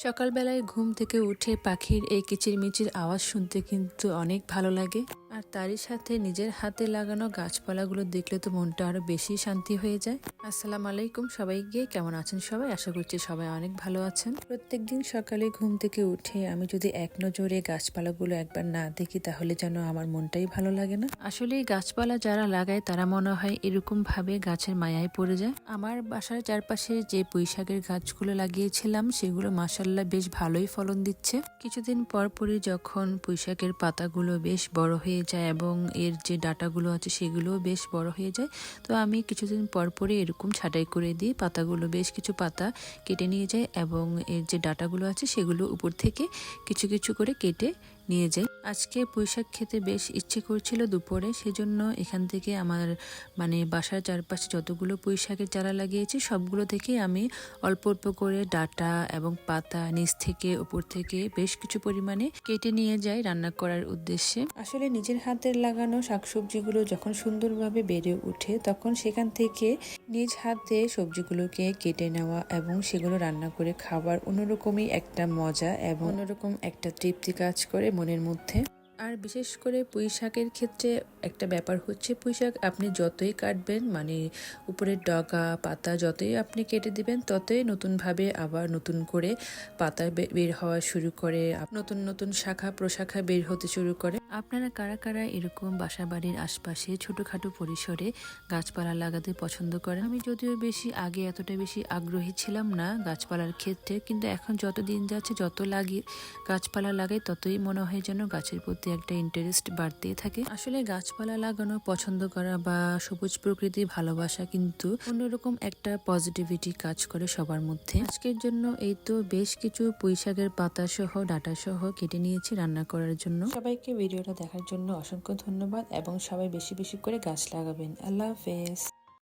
সকালবেলায় ঘুম থেকে উঠে পাখির এই কিচিরমিচির আওয়াজ শুনতে কিন্তু অনেক ভালো লাগে। আর তারই সাথে নিজের হাতে লাগানো গাছপালাগুলো দেখলে তো মনটা আরো বেশি শান্তি হয়ে যায়। আসসালামু আলাইকুম সবাইকে, কেমন আছেন সবাই? আশা করছি সবাই অনেক ভালো আছেন। প্রত্যেকদিন সকালে ঘুম থেকে উঠে আমি যদি এক নজরে গাছপালাগুলো একবার না দেখি তাহলে যেন আমার মনটাই ভালো লাগে না। আসলে গাছপালা যারা লাগায় তারা মনে হয় এরকম ভাবে গাছের মায়ায় পড়ে যায়। আমার বাসার চারপাশে যে পুঁইশাকের গাছগুলো লাগিয়েছিলাম সেগুলো মাশাআল্লাহ বেশ ভালোই ফলন দিচ্ছে। কিছুদিন পরপরই যখন পুঁইশাকের পাতাগুলো বেশ বড় হয়ে যায় এবং এর যে ডাটাগুলো আছে সেগুলোও বেশ বড় হয়ে যায়, তো আমি কিছুদিন পরপরই এরকম ছাঁটাই করে দিই। পাতাগুলো বেশ কিছু পাতা কেটে নিয়ে যাই এবং এর যে ডাটাগুলো আছে সেগুলো উপর থেকে কিছু কিছু করে কেটে নিয়ে যাই। আজকে পুঁইশাক খেতে বেশ ইচ্ছে করছিল দুপুরে, সেজন্য এখান থেকে আমার বাসার চারপাশে যতগুলো পুঁইশাকের চারা লাগিয়েছি সবগুলো থেকে আমি অল্প অল্প করে ডাটা এবং পাতা নিচ থেকে উপর থেকে বেশ কিছু পরিমাণে কেটে নিয়ে যাই রান্না করার উদ্দেশ্যে। আসলে নিজের হাতের লাগানো শাকসবজিগুলো যখন সুন্দরভাবে বেড়ে ওঠে তখন সেখান থেকে নিজ হাতে সবজিগুলোকে কেটে নেওয়া এবং সেগুলো রান্না করে খাবার অন্যরকমই একটা মজা এবং অন্যরকম একটা তৃপ্তি কাজ করে মনের মধ্যে। আর বিশেষ করে পুঁই শাকের ক্ষেত্রে একটা ব্যাপার হচ্ছে, পুঁই শাক আপনি যতই কাটবেন উপরের ডগা পাতা যতই আপনি কেটে দিবেন ততই নতুনভাবে আবার নতুন করে পাতা বের হওয়া শুরু করে, নতুন নতুন শাখা প্রশাখা বের হতে শুরু করে। আপনারা কারা কারা এরকম বাসা বাড়ির আশপাশে ছোটখাটো পরিসরে গাছপালা লাগাতে পছন্দ করেন? আমি যদিও আগে এতটা বেশি আগ্রহী ছিলাম না গাছপালার ক্ষেত্রে, কিন্তু এখন যত দিন যাচ্ছে যত গাছপালা লাগাই ততই মনে হয় যেন গাছের প্রতি একটা ইন্টারেস্ট বাড়তেই থাকে। আসলে গাছপালা লাগানো পছন্দ করা বা সবুজ প্রকৃতি ভালোবাসা কিন্তু অন্যরকম একটা পজিটিভিটি কাজ করে সবার মধ্যে। আজকের জন্য এই তো বেশ কিছু পুঁইশাকের পাতা সহ ডাটা সহ কেটে নিয়েছি রান্না করার জন্য। সবাইকে ভিডিওটা দেখার জন্য অসংখ্য ধন্যবাদ এবং সবাই বেশি বেশি করে গাছ লাগাবেন। আল্লাহ হাফেজ।